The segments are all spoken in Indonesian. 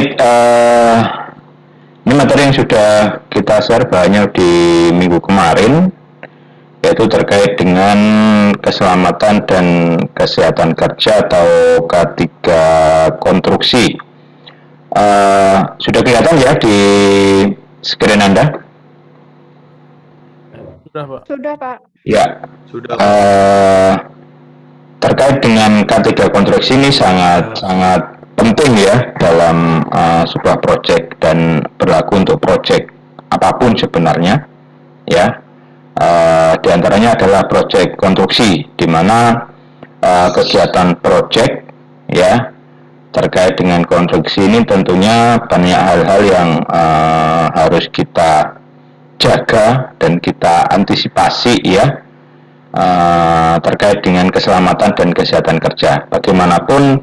Baik, ini materi yang sudah kita share banyak di minggu kemarin, yaitu terkait dengan keselamatan dan kesehatan kerja atau K3 konstruksi. Sudah kelihatan ya di screen Anda? Sudah, Pak. Sudah, Pak. Ya. Sudah. Terkait dengan K3 konstruksi ini sangat penting ya dalam sebuah proyek dan berlaku untuk proyek apapun sebenarnya ya. Di antaranya adalah proyek konstruksi, di mana kegiatan proyek ya terkait dengan konstruksi ini tentunya banyak hal-hal yang harus kita jaga dan kita antisipasi ya, terkait dengan keselamatan dan kesehatan kerja. Bagaimanapun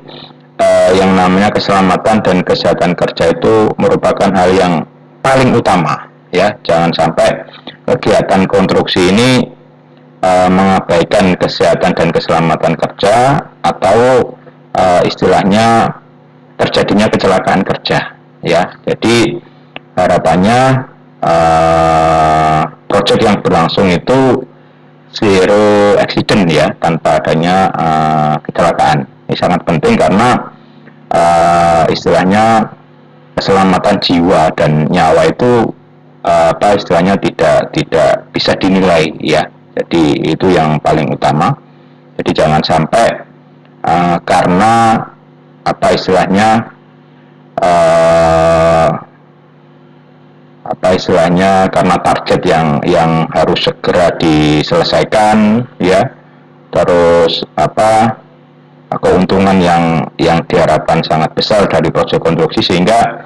yang namanya keselamatan dan kesehatan kerja itu merupakan hal yang paling utama ya. Jangan sampai kegiatan konstruksi ini mengabaikan kesehatan dan keselamatan kerja atau istilahnya terjadinya kecelakaan kerja ya. Jadi harapannya proyek yang berlangsung itu zero accident ya, tanpa adanya kecelakaan. Ini sangat penting karena istilahnya keselamatan jiwa dan nyawa itu istilahnya tidak bisa dinilai ya. Jadi itu yang paling utama. Jadi jangan sampai karena karena target yang harus segera diselesaikan ya, terus keuntungan yang diharapkan sangat besar dari proyek konstruksi, sehingga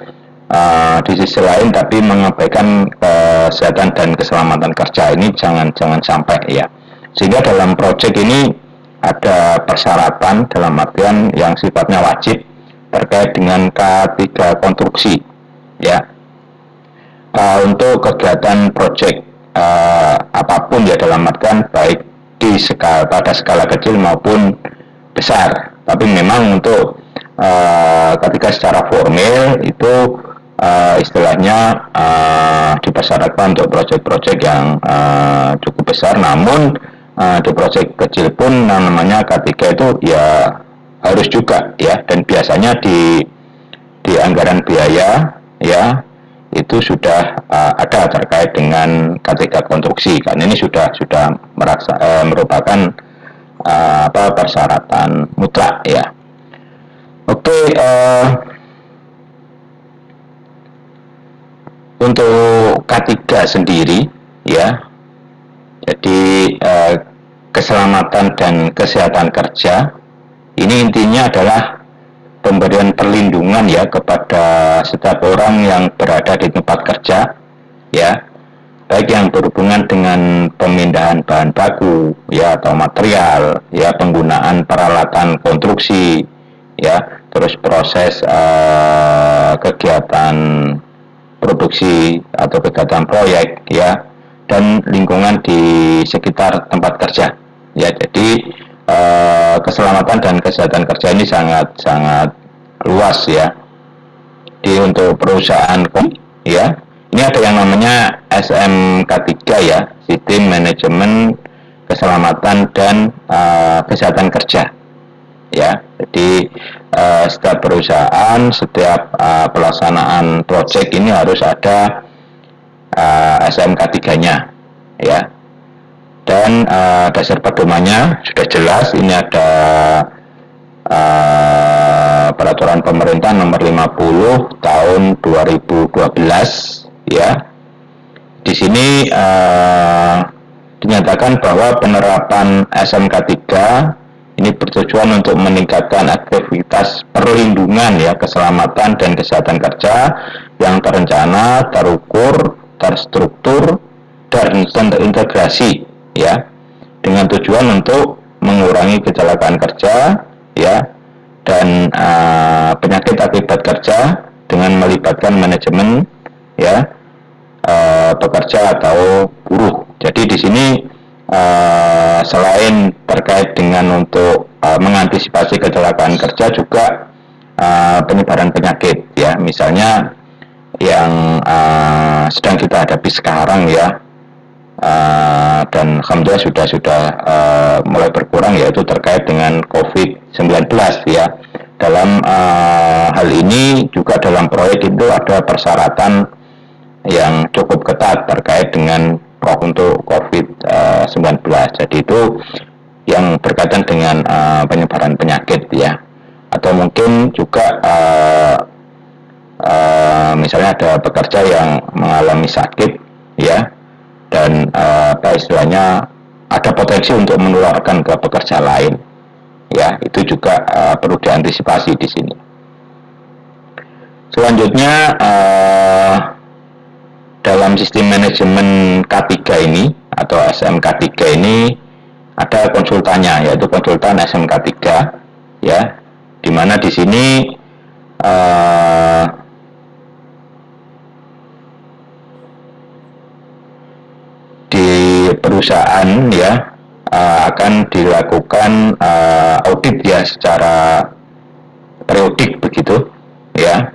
di sisi lain tapi mengabaikan kesehatan dan keselamatan kerja. Ini jangan sampai ya. Sehingga dalam proyek ini ada persyaratan dalam artian yang sifatnya wajib terkait dengan K3 konstruksi ya. Untuk kegiatan proyek apapun ya, dalam artian baik pada skala kecil maupun besar. Tapi memang untuk ketika secara formil itu istilahnya dipersyaratkan untuk proyek-proyek yang cukup besar. Namun di proyek kecil pun namanya K3 itu ya harus juga ya, dan biasanya di anggaran biaya ya itu sudah ada terkait dengan K3 konstruksi, karena ini sudah merupakan persyaratan mutlak ya. Oke, untuk K3 sendiri ya, jadi keselamatan dan kesehatan kerja ini intinya adalah pemberian perlindungan ya kepada setiap orang yang berada di tempat kerja ya, baik yang berhubungan dengan pemindahan bahan baku ya atau material ya, penggunaan peralatan konstruksi ya, terus proses kegiatan produksi atau kegiatan proyek ya, dan lingkungan di sekitar tempat kerja ya. Jadi keselamatan dan kesehatan kerja ini sangat luas ya. Di untuk perusahaan ya, ini ada yang namanya SMK3 ya, Sistem Manajemen Keselamatan dan Kesehatan Kerja ya. Jadi setiap perusahaan, setiap pelaksanaan proyek ini harus ada SMK3-nya ya. Dan dasar pedomannya sudah jelas. Ini ada peraturan pemerintah nomor 50 tahun 2012 ya. Di sini dinyatakan bahwa penerapan SMK3 ini bertujuan untuk meningkatkan aktivitas perlindungan ya, keselamatan dan kesehatan kerja yang terencana, terukur, terstruktur, dan terintegrasi ya, dengan tujuan untuk mengurangi kecelakaan kerja ya, dan penyakit akibat kerja dengan melibatkan manajemen ya, pekerja atau buruh. Jadi di sini selain terkait dengan untuk mengantisipasi kecelakaan kerja, juga penyebaran penyakit ya, misalnya yang sedang kita hadapi sekarang ya, dan alhamdulillah sudah mulai berkurang, yaitu terkait dengan COVID-19 ya. Dalam hal ini juga dalam proyek itu ada persyaratan yang cukup ketat terkait dengan untuk COVID-19. Jadi itu yang berkaitan dengan penyebaran penyakit ya. Atau mungkin juga misalnya ada pekerja yang mengalami sakit ya, dan istilahnya ada potensi untuk menularkan ke pekerja lain ya, itu juga perlu diantisipasi di sini. Selanjutnya dalam sistem manajemen K3 ini atau SMK3 ini ada konsultannya, yaitu konsultan SMK3 ya, di mana di sini di perusahaan ya akan dilakukan audit ya secara periodik begitu ya,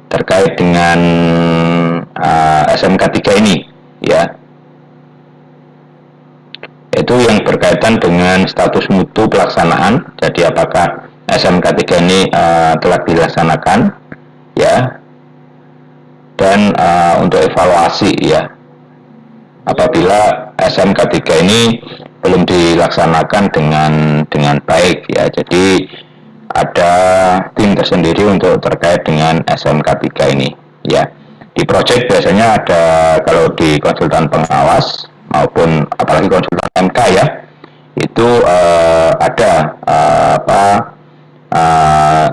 terkait dengan SMK3 ini ya, itu yang berkaitan dengan status mutu pelaksanaan. Jadi apakah SMK3 ini telah dilaksanakan ya, dan untuk evaluasi ya, apabila SMK3 ini belum dilaksanakan dengan baik ya. Jadi ada tim tersendiri untuk terkait dengan SMK3 ini ya. Di project biasanya ada, kalau di konsultan pengawas maupun apalagi konsultan MK ya, itu ada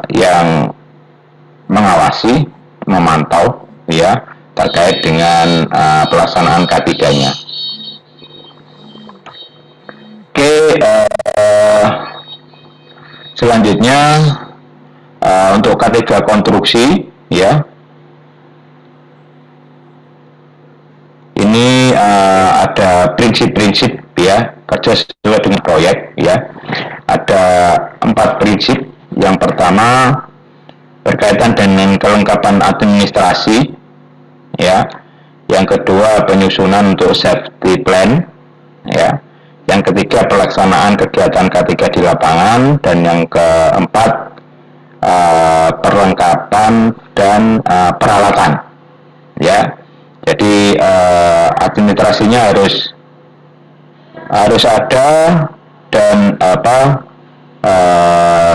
yang mengawasi, memantau ya, terkait dengan pelaksanaan K3-nya. Oke, selanjutnya untuk K3 konstruksi ya, ini ada prinsip-prinsip ya, kerja sesuai dengan proyek ya. Ada 4 prinsip. Yang pertama berkaitan dengan kelengkapan administrasi ya. Yang kedua penyusunan untuk safety plan ya. Yang ketiga pelaksanaan kegiatan K3 di lapangan, dan yang keempat perlengkapan dan peralatan ya. Jadi administrasinya harus ada, dan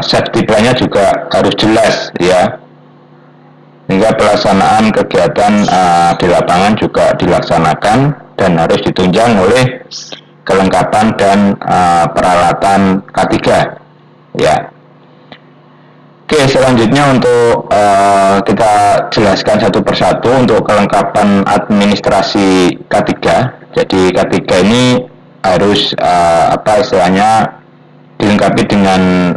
safety plan-nya juga harus jelas ya, hingga pelaksanaan kegiatan di lapangan juga dilaksanakan dan harus ditunjang oleh kelengkapan dan peralatan K3 ya. Oke, selanjutnya untuk kita jelaskan satu persatu untuk kelengkapan administrasi K3. Jadi K3 ini harus istilahnya dilengkapi dengan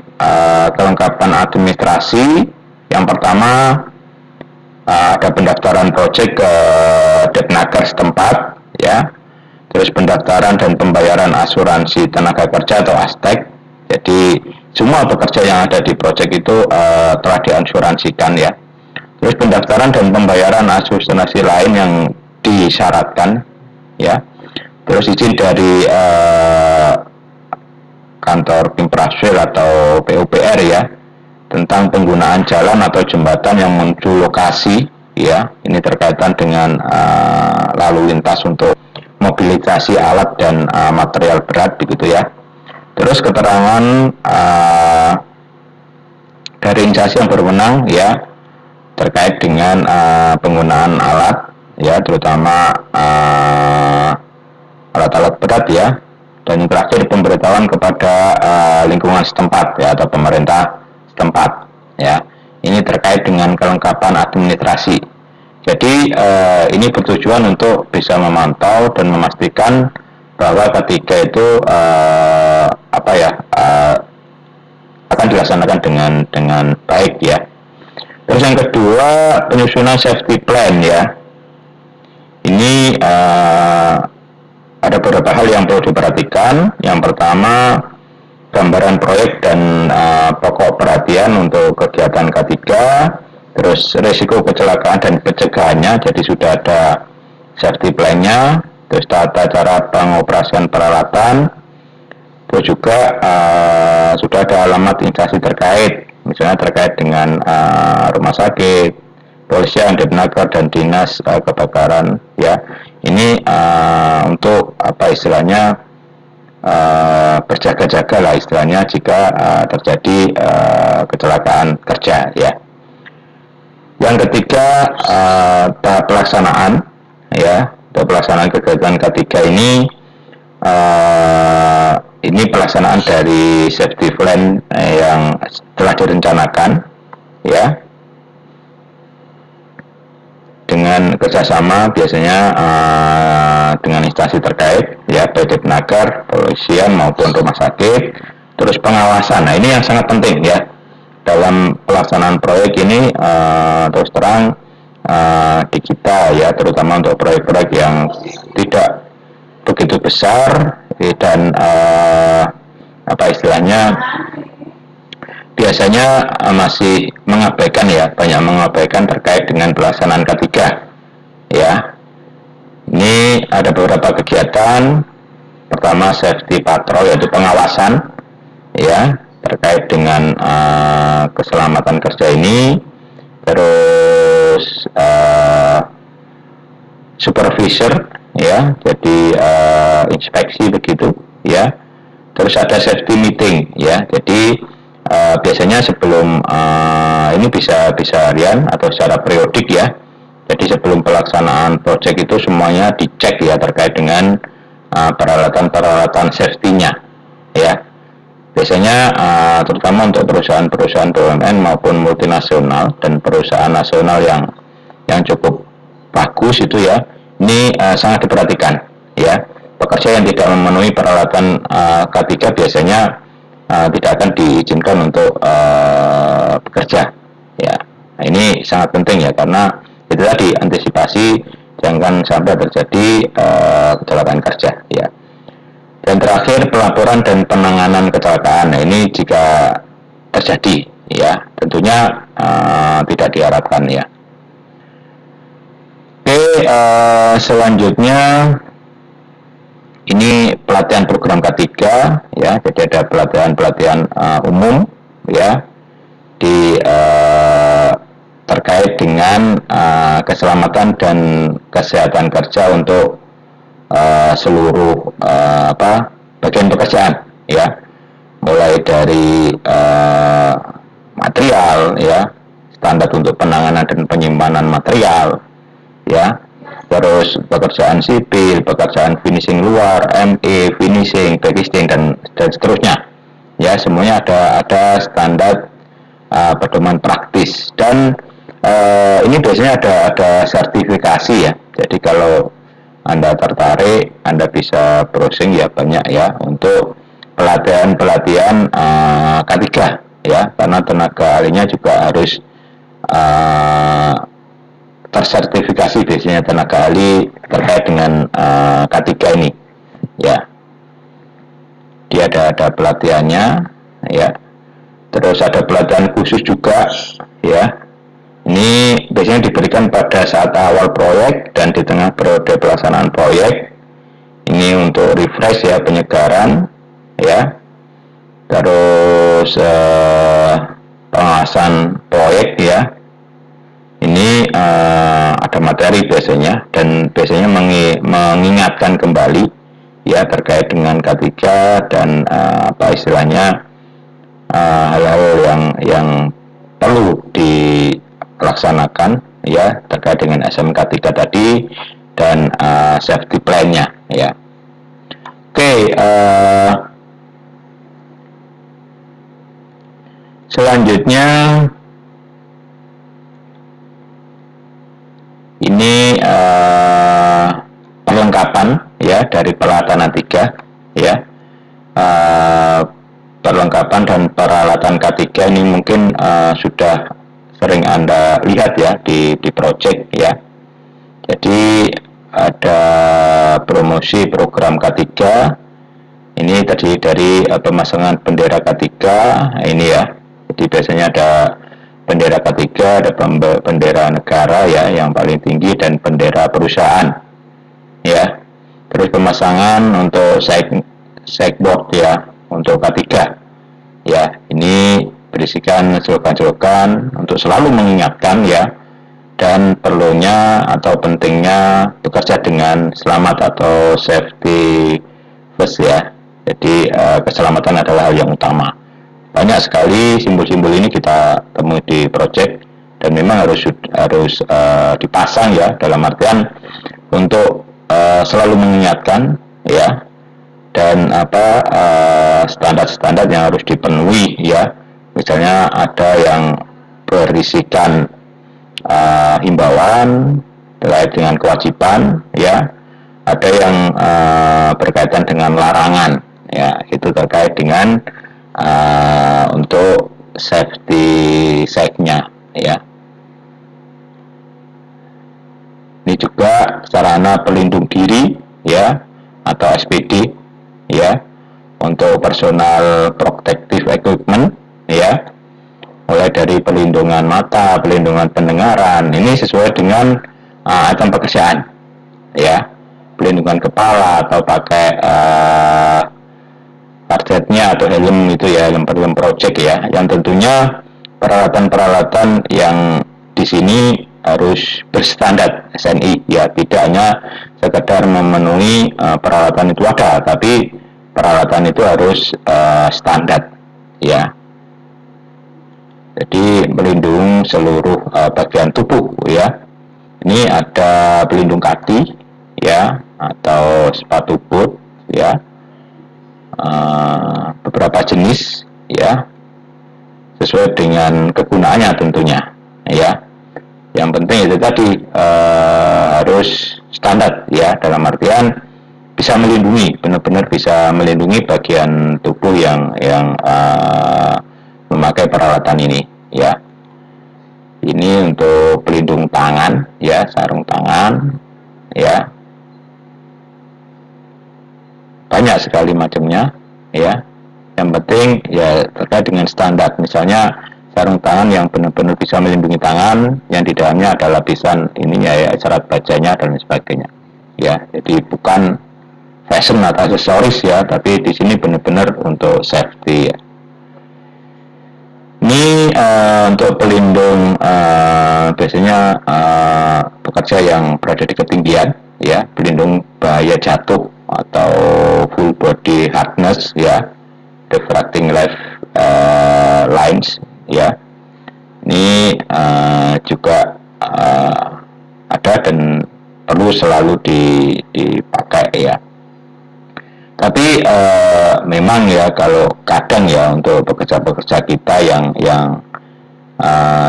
kelengkapan administrasi. Yang pertama ada pendaftaran proyek ke Depnaker setempat ya. Terus pendaftaran dan pembayaran asuransi tenaga kerja atau ASTEK. Jadi semua pekerja yang ada di proyek itu telah diasuransikan ya. Terus pendaftaran dan pembayaran asuransi lain yang disyaratkan ya. Terus izin dari kantor Pimpraswil atau PUPR ya, tentang penggunaan jalan atau jembatan yang menuju lokasi ya. Ini terkaitan dengan lalu lintas untuk mobilisasi alat dan material berat begitu ya. Terus keterangan dari instansi yang berwenang ya, terkait dengan penggunaan alat ya, terutama alat-alat berat ya. Dan yang terakhir pemberitahuan kepada lingkungan setempat ya, atau pemerintah setempat ya. Ini terkait dengan kelengkapan administrasi. Jadi ini bertujuan untuk bisa memantau dan memastikan bahwa K3 itu akan dilaksanakan dengan baik ya. Terus yang kedua penyusunan safety plan ya. Ini ada beberapa hal yang perlu diperhatikan. Yang pertama gambaran proyek dan pokok perhatian untuk kegiatan K3, terus risiko kecelakaan dan pencegahannya, jadi sudah ada safety plan-nya, terus tata cara pengoperasian peralatan, terus juga sudah ada alamat instansi terkait, misalnya terkait dengan rumah sakit, polisian, Depnaker, dan dinas kebakaran, ya. Ini untuk apa istilahnya, berjaga-jaga lah istilahnya jika terjadi kecelakaan kerja, ya. Yang ketiga, tahap pelaksanaan, ya. Untuk pelaksanaan kegiatan K3 ini pelaksanaan dari safety plan yang telah direncanakan, ya, dengan kerjasama biasanya dengan instansi terkait, ya, baik Depnaker, polisian maupun rumah sakit. Terus pengawasan, nah ini yang sangat penting, ya, dalam pelaksanaan proyek ini. Terus terang di kita, ya, terutama untuk proyek-proyek yang tidak begitu besar dan apa istilahnya, biasanya masih mengabaikan, ya, banyak mengabaikan terkait dengan pelaksanaan K3, ya. Ini ada beberapa kegiatan. Pertama, safety patrol, yaitu pengawasan, ya, terkait dengan keselamatan kerja ini. Terus supervisor, ya, jadi inspeksi begitu, ya. Terus ada safety meeting, ya, jadi biasanya sebelum ini bisa harian atau secara periodik, ya. Jadi sebelum pelaksanaan proyek itu semuanya dicek, ya, terkait dengan peralatan-peralatan safety-nya, ya. Biasanya terutama untuk perusahaan-perusahaan BUMN maupun multinasional dan perusahaan nasional yang cukup bagus itu, ya, ini sangat diperhatikan, ya. Pekerja yang tidak memenuhi peralatan K3 biasanya tidak akan diizinkan untuk bekerja, ya. Nah, ini sangat penting, ya, karena itu tadi antisipasi jangan sampai terjadi kecelakaan kerja, ya. Dan terakhir, pelaporan dan penanganan kecelakaan. Nah, ini jika terjadi, ya, tentunya tidak diharapkan, ya. Oke, selanjutnya ini pelatihan program K3, ya. Jadi ada pelatihan umum, ya, di terkait dengan keselamatan dan kesehatan kerja untuk seluruh bagian pekerjaan, ya, mulai dari material, ya, standar untuk penanganan dan penyimpanan material, ya, terus pekerjaan sipil, pekerjaan finishing luar, ME, finishing, packaging, dan seterusnya, ya. Semuanya ada standar pedoman praktis, dan ini biasanya ada sertifikasi, ya. Jadi kalau Anda tertarik, Anda bisa browsing, ya, banyak, ya, untuk pelatihan K3, ya, karena tenaga ahlinya juga harus tersertifikasi biasanya tenaga ahli terkait dengan K3 ini, ya. Dia ada pelatihannya, ya. Terus ada pelatihan khusus juga, ya. Ini biasanya diberikan pada saat awal proyek dan di tengah periode pelaksanaan proyek. Ini untuk refresh, ya, penyegaran, ya. Terus pengawasan proyek, ya. Ini ada materi biasanya, dan biasanya mengingatkan kembali, ya, terkait dengan K3 dan apa istilahnya hal-hal yang perlu dilaksanakan, ya, terkait dengan SMK3 tadi dan safety plan-nya, ya. Oke, selanjutnya ini perlengkapan, ya, dari peralatan 3, ya. Perlengkapan dan peralatan K3 ini mungkin sudah sering Anda lihat, ya, di project, ya. Jadi ada promosi program K3, Ini terdiri dari pemasangan bendera K3 ini ya. Jadi biasanya ada bendera K3, ada bendera negara ya yang paling tinggi, dan bendera perusahaan ya. Terus pemasangan untuk sideboard ya untuk K3 ya. Ini berisikan slogan-slogan untuk selalu mengingatkan ya, dan perlunya atau pentingnya bekerja dengan selamat atau safety first ya. Jadi keselamatan adalah hal yang utama. Banyak sekali simbol-simbol ini kita temui di project, dan memang harus dipasang ya, dalam artian untuk selalu mengingatkan ya, dan standar-standar yang harus dipenuhi ya. Misalnya ada yang berisikan himbauan terkait dengan kewajiban ya, ada yang berkaitan dengan larangan ya, itu terkait dengan untuk safety side-nya ya. Ini juga sarana pelindung diri ya, atau SPD ya, untuk personal protective equipment ya, mulai dari pelindungan mata, pelindungan pendengaran. Ini sesuai dengan item pekerjaan ya, pelindungan kepala atau pakai targetnya atau helm itu ya, helm project ya, yang tentunya peralatan-peralatan yang di sini harus berstandar SNI ya, tidak hanya sekedar memenuhi peralatan itu ada, tapi peralatan itu harus standar ya. Jadi melindungi seluruh bagian tubuh ya. Ini ada pelindung kaki ya, atau sepatu boot ya, beberapa jenis ya, sesuai dengan kegunaannya tentunya ya. Yang penting itu tadi harus standar ya, dalam artian bisa melindungi, benar-benar bisa melindungi bagian tubuh yang memakai peralatan ini ya. Ini untuk pelindung tangan ya, sarung tangan ya, banyak sekali macamnya ya. Yang penting ya terkait dengan standar, misalnya sarung tangan yang benar-benar bisa melindungi tangan, yang di dalamnya ada lapisan ininya ya, serat bajanya dan sebagainya ya. Jadi bukan fashion atau aksesoris ya, tapi di sini benar-benar untuk safety ya. Ini untuk pelindung biasanya pekerja yang berada di ketinggian ya, pelindung bahaya jatuh atau full body harness ya, refracting lines ya. Ini juga ada dan perlu selalu dipakai ya. Tapi memang ya, kalau kadang ya untuk pekerja-pekerja kita yang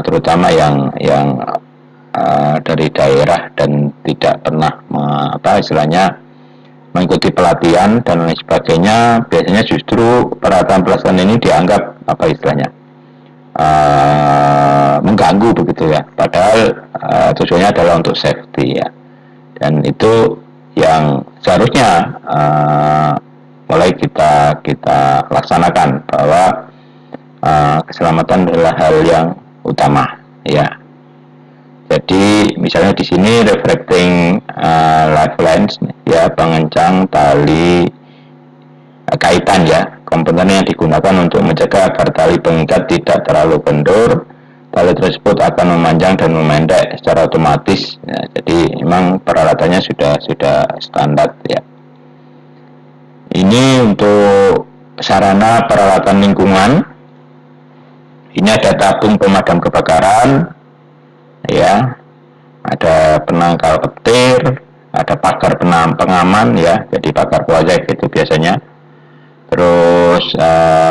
terutama yang dari daerah dan tidak pernah istilahnya mengikuti pelatihan dan lain sebagainya, biasanya justru peralatan ini dianggap istilahnya mengganggu begitu ya, padahal tujuannya adalah untuk safety ya. Dan itu yang seharusnya mulai kita laksanakan, bahwa keselamatan adalah hal yang utama ya. Jadi misalnya di sini reflecting lifelines ya, pengencang tali kaitan ya, komponen yang digunakan untuk menjaga agar tali pengikat tidak terlalu kendur. Tali tersebut akan memanjang dan memendek secara otomatis ya, jadi memang peralatannya sudah standar ya. Ini untuk sarana peralatan lingkungan. Ini ada tabung pemadam kebakaran ya, ada penangkal petir, ada pagar pengaman ya, jadi pagar proyek itu biasanya. Terus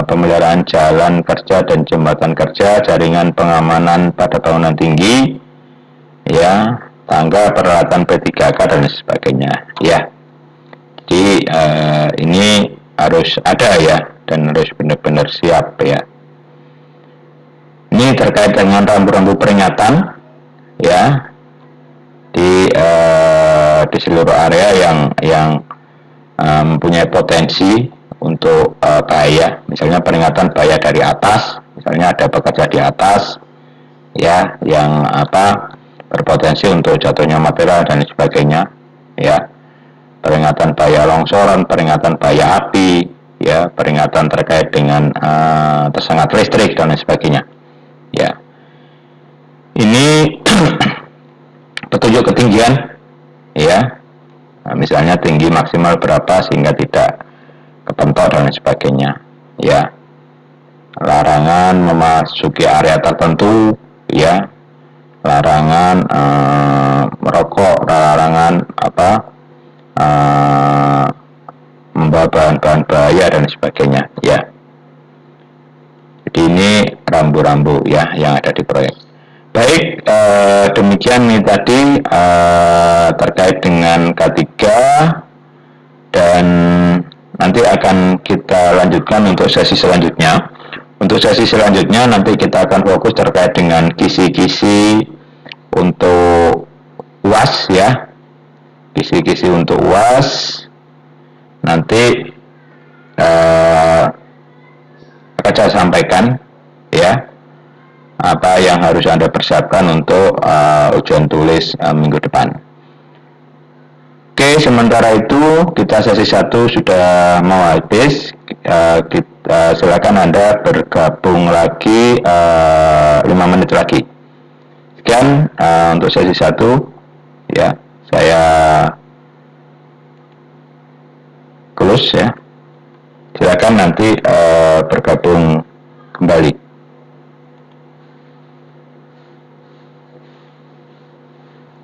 pemeliharaan jalan kerja dan jembatan kerja, jaringan pengamanan pada bangunan tinggi ya, tangga, peralatan P3K dan sebagainya ya. Jadi ini harus ada ya, dan harus benar-benar siap ya. Ini terkait dengan rambu-rambu peringatan ya, di seluruh area yang mempunyai potensi untuk bahaya, misalnya peringatan bahaya dari atas, misalnya ada pekerja di atas ya yang berpotensi untuk jatuhnya material dan sebagainya ya, peringatan bahaya longsoran, peringatan bahaya api ya, peringatan terkait dengan tersengat listrik dan lain sebagainya ya. Ini petunjuk ketinggian ya, nah, misalnya tinggi maksimal berapa sehingga tidak kepentok dan lain sebagainya ya, larangan memasuki area tertentu ya, larangan merokok, larangan membawa bahan-bahan bahaya dan sebagainya ya. Jadi ini rambu-rambu ya yang ada di proyek. Baik, demikian nih tadi terkait dengan K3, dan nanti akan kita lanjutkan untuk sesi selanjutnya. Untuk sesi selanjutnya nanti kita akan fokus terkait dengan kisi-kisi untuk UAS ya, kisi-kisi untuk UAS. Nanti akan saya sampaikan ya apa yang harus Anda persiapkan untuk ujian tulis minggu depan. Oke, sementara itu kita sesi 1 sudah mau habis. Silakan Anda bergabung lagi 5 menit lagi. Sekian untuk sesi 1 ya, saya close ya. Silakan nanti bergabung kembali.